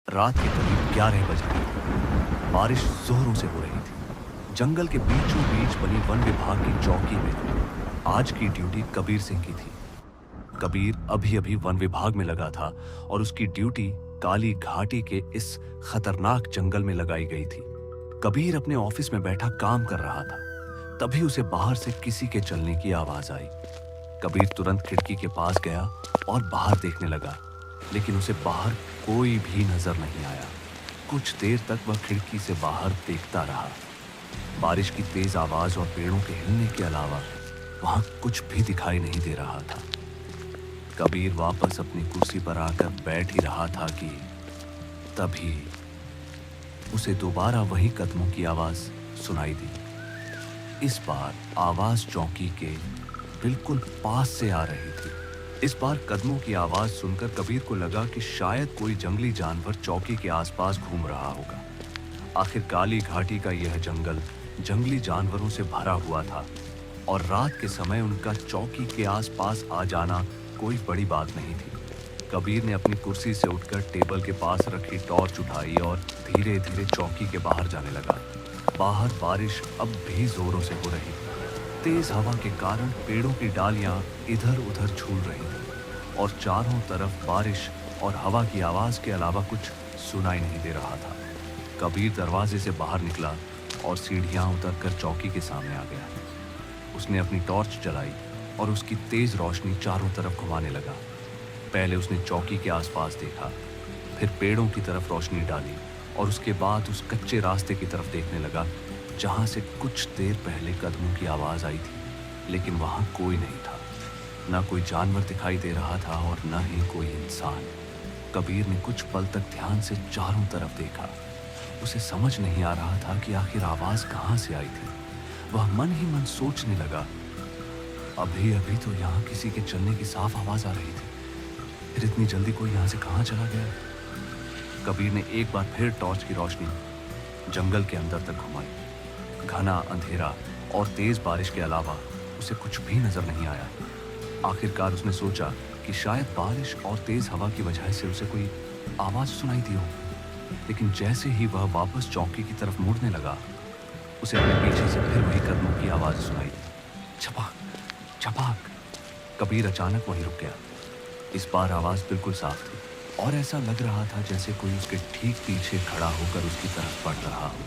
रात के करीब 11 बज रहे थे। बारिश जोरों से हो रही थी। जंगल के बीचों बीच बनी वन विभाग की चौकी में आज की ड्यूटी कबीर सिंह की थी। कबीर अभी अभी वन विभाग में लगा था और उसकी ड्यूटी काली घाटी के इस खतरनाक जंगल में लगाई गई थी। कबीर अपने ऑफिस में बैठा काम कर रहा था। तभी उसे बाहर से किसी के चलने की आवाज आई। कबीर तुरंत खिड़की के पास गया और बाहर देखने लगा, लेकिन उसे बाहर कोई भी नजर नहीं आया। कुछ देर तक वह खिड़की से बाहर देखता रहा। बारिश की तेज आवाज और पेड़ों के हिलने के अलावा वहां कुछ भी दिखाई नहीं दे रहा था। कबीर वापस अपनी कुर्सी पर आकर बैठ ही रहा था कि तभी उसे दोबारा वही कदमों की आवाज सुनाई दी। इस बार आवाज चौकी के बिल्कुल पास से आ रही थी। इस बार कदमों की आवाज सुनकर कबीर को लगा कि शायद कोई जंगली जानवर चौकी के आसपास घूम रहा होगा। आखिर काली घाटी का यह जंगल जंगली जानवरों से भरा हुआ था और रात के समय उनका चौकी के आसपास आ जाना कोई बड़ी बात नहीं थी। कबीर ने अपनी कुर्सी से उठकर टेबल के पास रखी टॉर्च उठाई और धीरे धीरे चौकी के बाहर जाने लगा। बाहर बारिश अब भी जोरों से हो रही थी। तेज हवा के कारण पेड़ों की डालियां इधर उधर झूल रही थी और चारों तरफ बारिश और हवा की आवाज के अलावा कुछ सुनाई नहीं दे रहा था। कबीर दरवाजे से बाहर निकला और सीढ़ियां उतरकर चौकी के सामने आ गया। उसने अपनी टॉर्च जलाई और उसकी तेज रोशनी चारों तरफ घुमाने लगा। पहले उसने चौकी के आसपास देखा, फिर पेड़ों की तरफ रोशनी डाली और उसके बाद उस कच्चे रास्ते की तरफ देखने लगा जहां से कुछ देर पहले कदमों की आवाज आई थी, लेकिन वहां कोई नहीं था। ना कोई जानवर दिखाई दे रहा था और न ही कोई इंसान। कबीर ने कुछ पल तक ध्यान से चारों तरफ देखा। उसे समझ नहीं आ रहा था कि आखिर आवाज कहां से आई थी। वह मन ही मन सोचने लगा, अभी अभी तो यहाँ किसी के चलने की साफ आवाज आ रही थी, फिर इतनी जल्दी कोई यहाँ से कहाँ चला गया। कबीर ने एक बार फिर टॉर्च की रोशनी जंगल के अंदर तक घुमाई। घना अंधेरा और तेज बारिश के अलावा उसे कुछ भी नजर नहीं आया। आखिरकार उसने सोचा कि शायद बारिश और तेज हवा की वजह से उसे कोई आवाज सुनाई दी हो। लेकिन जैसे ही वह वापस चौकी की तरफ मुड़ने लगा, उसे अपने पीछे से फिर वही कदमों की आवाज सुनाई। छपाक छपाक। कबीर अचानक वहीं रुक गया। इस बार आवाज बिल्कुल साफ थी और ऐसा लग रहा था जैसे कोई उसके ठीक पीछे खड़ा होकर उसकी तरफ बढ़ रहा हो।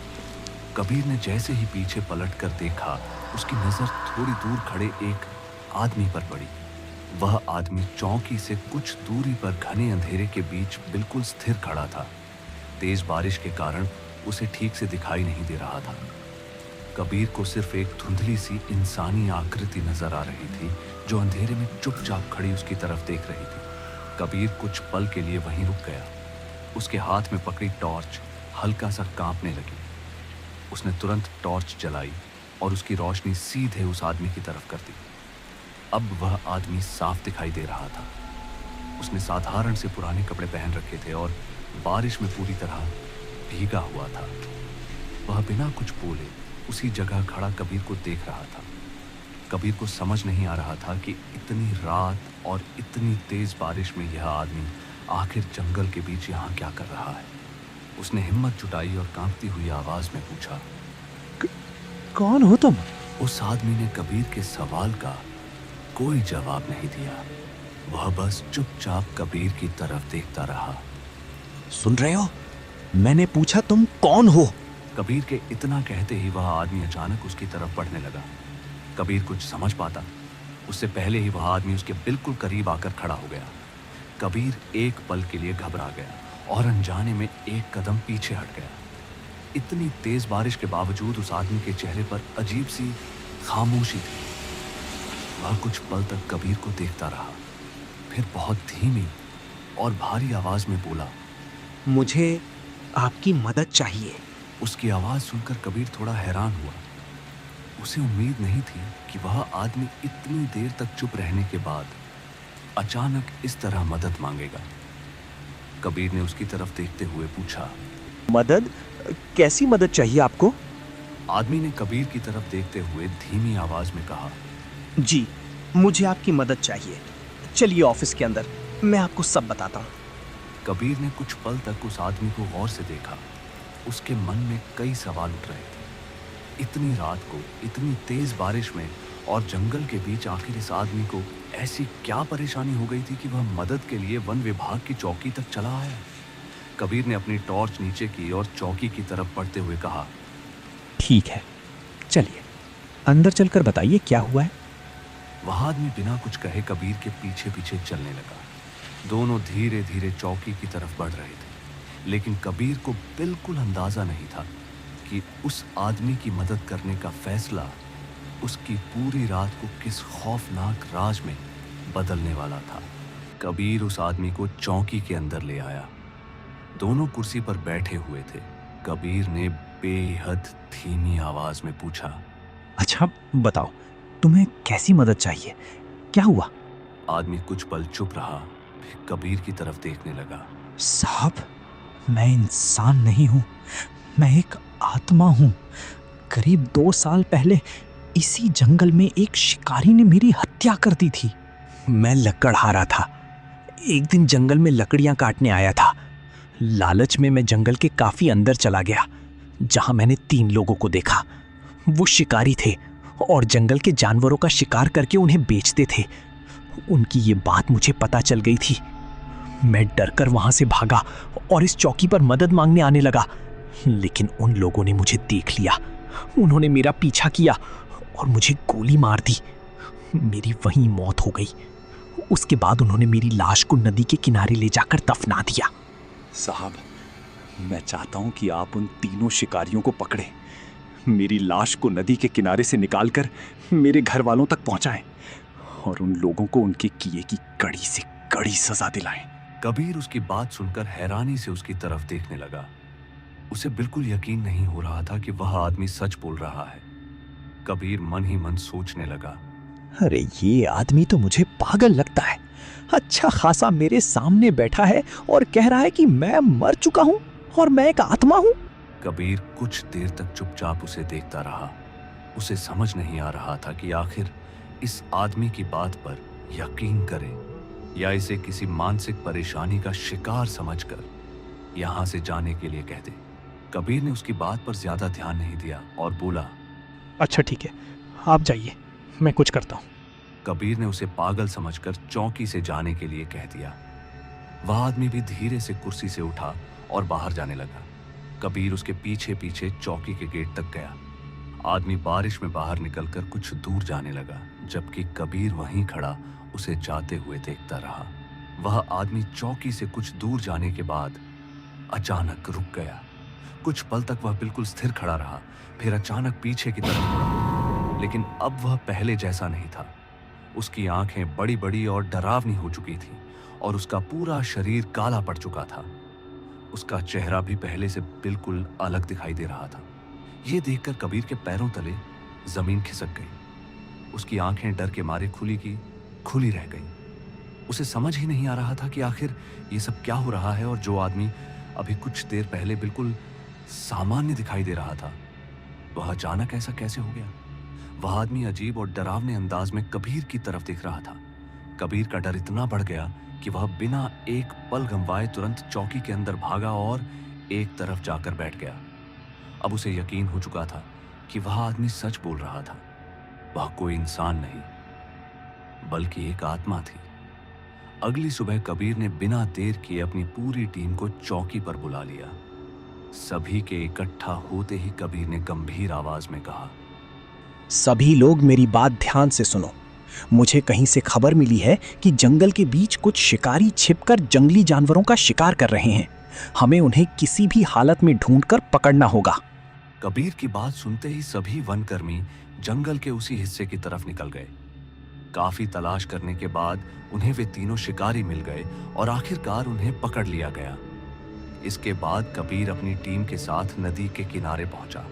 कबीर ने जैसे ही पीछे पलटकर देखा, उसकी नजर थोड़ी दूर खड़े एक आदमी पर पड़ी। वह आदमी चौकी से कुछ दूरी पर घने अंधेरे के बीच बिल्कुल स्थिर खड़ा था। तेज बारिश के कारण उसे ठीक से दिखाई नहीं दे रहा था। कबीर को सिर्फ एक धुंधली सी इंसानी आकृति नजर आ रही थी जो अंधेरे में चुपचाप खड़ी उसकी तरफ देख रही थी। कबीर कुछ पल के लिए वहीं रुक गया। उसके हाथ में पकड़ी टॉर्च हल्का सा कांपने लगी। उसने तुरंत टॉर्च जलाई और उसकी रोशनी सीधे उस आदमी की तरफ कर दी। अब वह आदमी साफ दिखाई दे रहा था। उसने साधारण से पुराने कपड़े पहन रखे थे और बारिश में पूरी तरह भीगा हुआ था। वह बिना कुछ बोले उसी जगह खड़ा कबीर को देख रहा था। कबीर को समझ नहीं आ रहा था कि इतनी रात और इतनी तेज बारिश में यह आदमी आखिर जंगल के बीच यहाँ क्या कर रहा है। उसने हिम्मत जुटाई और कांपती हुई आवाज में पूछा, कौन हो तुम? उस आदमी ने कबीर के सवाल का कोई जवाब नहीं दिया। वह बस चुपचाप कबीर की तरफ देखता रहा। सुन रहे हो? मैंने पूछा तुम कौन हो? कबीर के इतना कहते ही वह आदमी अचानक उसकी तरफ बढ़ने लगा। कबीर कुछ समझ पाता उससे पहले ही वह आदमी उसके बिल्कुल करीब आकर खड़ा हो गया। कबीर एक पल के लिए घबरा गया और अनजाने में एक कदम पीछे हट गया। इतनी तेज बारिश के बावजूद उस आदमी के चेहरे पर अजीब सी खामोशी थी। वह कुछ पल तक कबीर को देखता रहा, फिर बहुत धीमी और भारी आवाज में बोला, मुझे आपकी मदद चाहिए। उसकी आवाज सुनकर कबीर थोड़ा हैरान हुआ। उसे उम्मीद नहीं थी कि वह आदमी इतनी देर तक चुप रहने के बाद अचानक इस तरह मदद मांगेगा। कबीर ने उसकी तरफ देखते हुए पूछा, मदद? कैसी मदद चाहिए आपको? आदमी ने कबीर की तरफ देखते हुए धीमी आवाज में कहा, जी, मुझे आपकी मदद चाहिए। चलिए ऑफिस के अंदर, मैं आपको सब बताता हूँ। कबीर ने कुछ पल तक उस आदमी को गौर से देखा। उसके मन में कई सवाल उठ रहे थे। इतनी रात को, इतनी तेज बारिश में और जंगल के बीच आखिर इस आदमी को ऐसी क्या परेशानी हो गई थी कि वह मदद के लिए वन विभाग की चौकी तक चला आया। कबीर ने अपनी टॉर्च नीचे की और चौकी की तरफ बढ़ते हुए कहा, ठीक है, चलिए अंदर चलकर बताइए क्या हुआ है। वह आदमी बिना कुछ कहे कबीर के पीछे पीछे चलने लगा। दोनों धीरे धीरे चौकी की तरफ बढ़ रहे थे, लेकिन कबीर को बिल्कुल अंदाजा नहीं था कि उस आदमी की मदद करने का फैसला उसकी पूरी रात को किस खौफनाक राज में बदलने वाला था। कबीर उस आदमी को चौकी के अंदर ले आया। दोनों कुर्सी पर बैठे हुए थे। कबीर ने बेहद धीमी आवाज में पूछा, अच्छा बताओ, तुम्हें कैसी मदद चाहिए, क्या हुआ? आदमी कुछ पल चुप रहा, फिर कबीर की तरफ देखने लगा। साहब, मैं इंसान नहीं हूँ, मैं एक आत्मा हूँ। करीब 2 साल पहले इसी जंगल में एक शिकारी ने मेरी हत्या कर दी थी। मैं लकड़हारा था। एक दिन जंगल में लकड़ियाँ काटने आया था। लालच में मैं जंगल के काफी अंदर चला गया, जहां मैंने 3 लोगों को देखा। वो शिकारी थे और जंगल के जानवरों का शिकार करके उन्हें बेचते थे। उनकी ये बात मुझे पता चल गई थी। मैं डरकर वहां से भागा और इस चौकी पर मदद मांगने आने लगा, लेकिन उन लोगों ने मुझे देख लिया। उन्होंने मेरा पीछा किया और मुझे गोली मार दी। मेरी वहीं मौत हो गई। उसके बाद उन्होंने मेरी लाश को नदी के किनारे ले जाकर दफना दिया। साहब, मैं चाहता हूं कि आप उन तीनों शिकारियों को पकड़ें, मेरी लाश को नदी के किनारे से निकालकर मेरे घर वालों तक पहुंचाएं और उन लोगों को उनके किए की कड़ी से कड़ी सजा दिलाएं। कबीर उसकी बात सुनकर हैरानी से उसकी तरफ देखने लगा। उसे बिल्कुल यकीन नहीं हो रहा था कि वह आदमी सच बोल रहा है। कबीर मन ही मन सोचने लगा, अरे ये आदमी तो मुझे पागल लगता है। अच्छा खासा मेरे सामने बैठा है और कह रहा है कि मैं मर चुका हूं और मैं एक आत्मा हूं। कबीर कुछ देर तक चुपचाप उसे देखता रहा। उसे समझ नहीं आ रहा था कि आखिर इस आदमी की बात पर यकीन करे या इसे किसी मानसिक परेशानी का शिकार समझकर यहां से जाने के लिए कह दे। कबीर ने उसकी बात पर ज्यादा ध्यान नहीं दिया और बोला, अच्छा ठीक है, आप जाइए, मैं कुछ करता हूँ। कबीर ने उसे पागल समझकर चौकी से जाने के लिए कह दिया। वह आदमी भी धीरे से कुर्सी से उठा और बाहर जाने लगा। कबीर उसके पीछे पीछे चौकी के गेट तक गया। आदमी बारिश में बाहर निकलकर कुछ दूर जाने लगा, जबकि कबीर वहीं खड़ा उसे जाते हुए देखता रहा। वह आदमी चौकी से कुछ दूर जाने के बाद अचानक रुक गया। कुछ पल तक वह बिल्कुल स्थिर खड़ा रहा, फिर अचानक पीछे की तरफ मुड़ा। लेकिन अब वह पहले जैसा नहीं था। उसकी आंखें बड़ी बड़ी और डरावनी हो चुकी थी और उसका पूरा शरीर काला पड़ चुका था। उसका चेहरा भी पहले से बिल्कुल अलग दिखाई दे रहा था। यह देखकर कबीर के पैरों तले जमीन खिसक गई। उसकी आंखें डर के मारे खुली रह गई। उसे समझ ही नहीं आ रहा था कि आखिर ये सब क्या हो रहा है और जो आदमी अभी कुछ देर पहले बिल्कुल सामान्य दिखाई दे रहा था, वह अचानक ऐसा कैसे हो गया। वह आदमी अजीब और डरावने अंदाज में कबीर की तरफ देख रहा था। कबीर का डर इतना बढ़ गया कि वह बिना एक पल गंवाए तुरंत चौकी के अंदर भागा और एक तरफ जाकर बैठ गया। अब उसे यकीन हो चुका था कि वह आदमी सच बोल रहा था। वह कोई इंसान नहीं बल्कि एक आत्मा थी। अगली सुबह कबीर ने बिना देर किए अपनी पूरी टीम को चौकी पर बुला लिया। सभी के इकट्ठा होते ही कबीर ने गंभीर आवाज में कहा, सभी लोग मेरी बात ध्यान से सुनो। मुझे कहीं से खबर मिली है कि जंगल के बीच कुछ शिकारी छिपकर जंगली जानवरों का शिकार कर रहे हैं। हमें उन्हें किसी भी हालत में ढूंढकर पकड़ना होगा। कबीर की बात सुनते ही सभी वनकर्मी जंगल के उसी हिस्से की तरफ निकल गए। काफी तलाश करने के बाद उन्हें वे तीनों शिकारी मिल गए और आखिरकार उन्हें पकड़ लिया गया। इसके बाद कबीर अपनी टीम के साथ नदी के किनारे पहुंचा,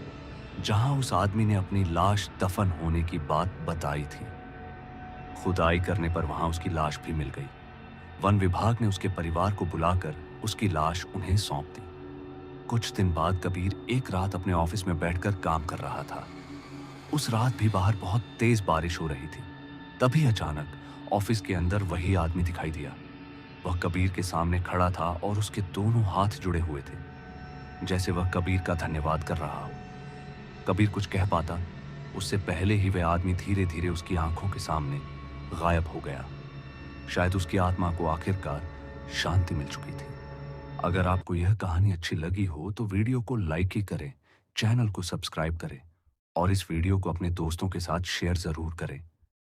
जहां उस आदमी ने अपनी लाश दफन होने की बात बताई थी। खुदाई करने पर वहां उसकी लाश भी मिल गई। वन विभाग ने उसके परिवार को बुलाकर उसकी लाश उन्हें सौंप दी। कुछ दिन बाद कबीर एक रात अपने ऑफिस में बैठकर काम कर रहा था। उस रात भी बाहर बहुत तेज बारिश हो रही थी। तभी अचानक ऑफिस के अंदर वही आदमी दिखाई दिया। वह कबीर के सामने खड़ा था और उसके दोनों हाथ जुड़े हुए थे, जैसे वह कबीर का धन्यवाद कर रहा हो। कबीर कुछ कह पाता उससे पहले ही वह आदमी धीरे धीरे उसकी आंखों के सामने गायब हो गया। शायद उसकी आत्मा को आखिरकार शांति मिल चुकी थी। अगर आपको यह कहानी अच्छी लगी हो तो वीडियो को लाइक ही करें, चैनल को सब्सक्राइब करें और इस वीडियो को अपने दोस्तों के साथ शेयर जरूर करें।